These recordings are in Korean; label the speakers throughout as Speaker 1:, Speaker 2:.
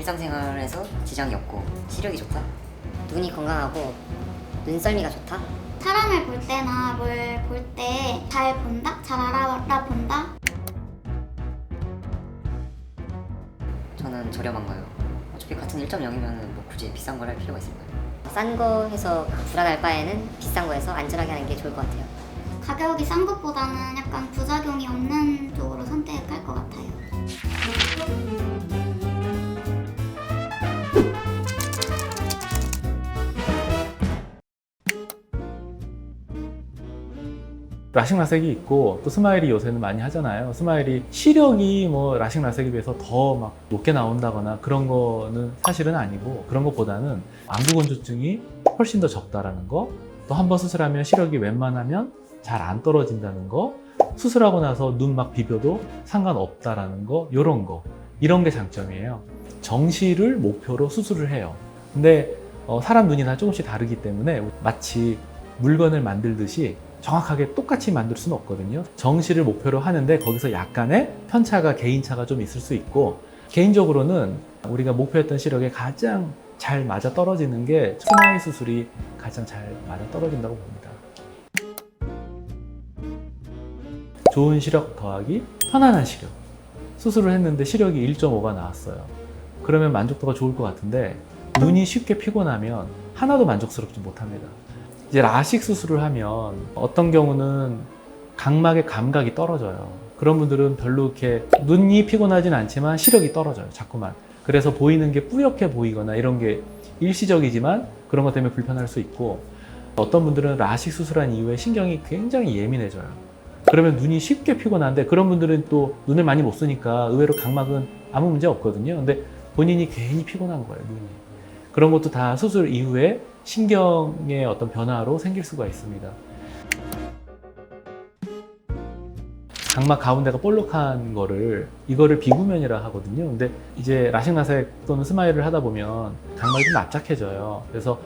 Speaker 1: 일상생활에서 지장이 없고 시력이 좋다.
Speaker 2: 눈이 건강하고 눈썰미가 좋다.
Speaker 3: 사람을 볼 때나 뭘 볼 때 잘 본다? 잘 알아본다?
Speaker 1: 저는 저렴한가요? 어차피 같은 1.0이면 뭐 굳이 비싼 걸 할 필요가 있을까요?
Speaker 2: 싼 거 해서 불안할 바에는 비싼 거 해서 안전하게 하는 게 좋을 것 같아요.
Speaker 3: 가격이 싼 것보다는 약간 부작용이 없는 쪽으로 선택할 것 같아요.
Speaker 4: 라식 라섹이 있고 또 스마일이 요새는 많이 하잖아요. 스마일이 시력이 뭐 라식 라섹에 비해서 더 막 높게 나온다거나 그런 거는 사실은 아니고, 그런 것보다는 안구 건조증이 훨씬 더 적다라는 거, 또 한 번 수술하면 시력이 웬만하면 잘 안 떨어진다는 거, 수술하고 나서 눈 막 비벼도 상관없다라는 거, 이런 게 장점이에요. 정시를 목표로 수술을 해요. 근데 사람 눈이 다 조금씩 다르기 때문에 마치 물건을 만들듯이 정확하게 똑같이 만들 수는 없거든요. 정시를 목표로 하는데 거기서 약간의 편차가, 개인차가 좀 있을 수 있고, 개인적으로는 우리가 목표했던 시력에 가장 잘 맞아 떨어지는 게 스마일 수술이 가장 잘 맞아 떨어진다고 봅니다. 좋은 시력 더하기 편안한 시력. 수술을 했는데 시력이 1.5가 나왔어요. 그러면 만족도가 좋을 것 같은데, 눈이 쉽게 피곤하면 하나도 만족스럽지 못합니다. 이제 라식 수술을 하면 어떤 경우는 각막의 감각이 떨어져요. 그런 분들은 별로 이렇게 눈이 피곤하진 않지만 시력이 떨어져요, 자꾸만. 그래서 보이는 게 뿌옇게 보이거나 이런 게 일시적이지만 그런 것 때문에 불편할 수 있고, 어떤 분들은 라식 수술한 이후에 신경이 굉장히 예민해져요. 그러면 눈이 쉽게 피곤한데, 그런 분들은 또 눈을 많이 못 쓰니까 의외로 각막은 아무 문제 없거든요. 근데 본인이 괜히 피곤한 거예요, 눈이. 그런 것도 다 수술 이후에 신경의 어떤 변화로 생길 수가 있습니다. 각막 가운데가 볼록한 이거를 비구면이라 하거든요. 근데 이제 라식 라섹 또는 스마일을 하다 보면 각막이 좀 납작해져요. 그래서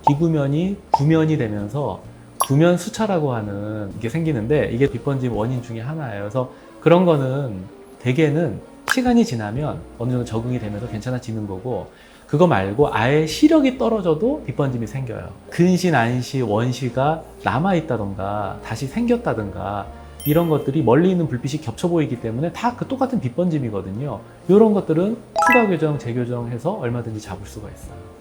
Speaker 4: 비구면이 구면이 되면서 구면 수차라고 하는 게 생기는데, 이게 빗번짐 원인 중에 하나예요. 그래서 그런 거는 대개는 시간이 지나면 어느 정도 적응이 되면서 괜찮아지는 거고, 그거 말고 아예 시력이 떨어져도 빗번짐이 생겨요. 근시, 난시, 원시가 남아있다던가 다시 생겼다던가 이런 것들이 멀리 있는 불빛이 겹쳐 보이기 때문에 다 그 똑같은 빗번짐이거든요. 이런 것들은 추가 교정, 재교정해서 얼마든지 잡을 수가 있어요.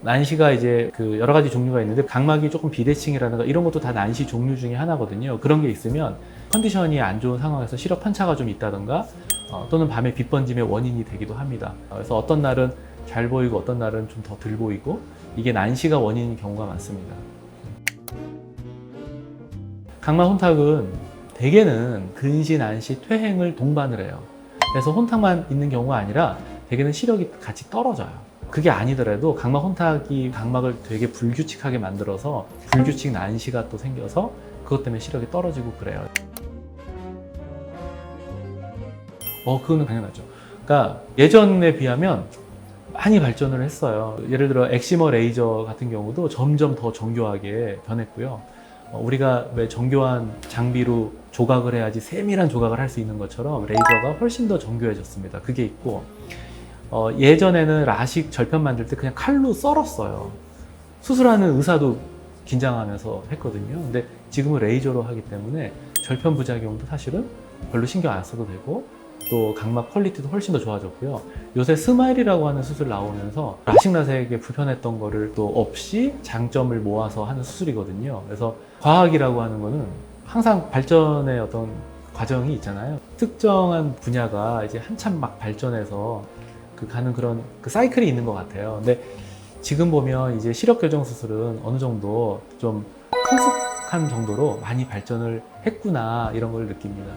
Speaker 4: 난시가 이제 그 여러 가지 종류가 있는데, 각막이 조금 비대칭이라든가 이런 것도 다 난시 종류 중에 하나거든요. 그런 게 있으면 컨디션이 안 좋은 상황에서 시력 편차가 좀 있다든가 또는 밤에 빗번짐의 원인이 되기도 합니다. 그래서 어떤 날은 잘 보이고 어떤 날은 좀 더 덜 보이고, 이게 난시가 원인인 경우가 많습니다. 각막 혼탁은 대개는 근시, 난시, 퇴행을 동반을 해요. 그래서 혼탁만 있는 경우가 아니라 대개는 시력이 같이 떨어져요. 그게 아니더라도 각막 혼탁이 각막을 되게 불규칙하게 만들어서 불규칙 난시가 또 생겨서 그것 때문에 시력이 떨어지고 그래요. 그거는 당연하죠. 그러니까 예전에 비하면 많이 발전을 했어요. 예를 들어 엑시머 레이저 같은 경우도 점점 더 정교하게 변했고요. 우리가 왜 정교한 장비로 조각을 해야지 세밀한 조각을 할 수 있는 것처럼 레이저가 훨씬 더 정교해졌습니다. 그게 있고, 예전에는 라식 절편 만들 때 그냥 칼로 썰었어요. 수술하는 의사도 긴장하면서 했거든요. 근데 지금은 레이저로 하기 때문에 절편 부작용도 사실은 별로 신경 안 써도 되고, 또 각막 퀄리티도 훨씬 더 좋아졌고요. 요새 스마일이라고 하는 수술 나오면서 라식 라섹에 불편했던 거를 또 없이 장점을 모아서 하는 수술이거든요. 그래서 과학이라고 하는 거는 항상 발전의 어떤 과정이 있잖아요. 특정한 분야가 이제 한참 막 발전해서 가는 그런 사이클이 있는 것 같아요. 근데 지금 보면 이제 시력 교정 수술은 어느 정도 좀 성숙한 정도로 많이 발전을 했구나, 이런 걸 느낍니다.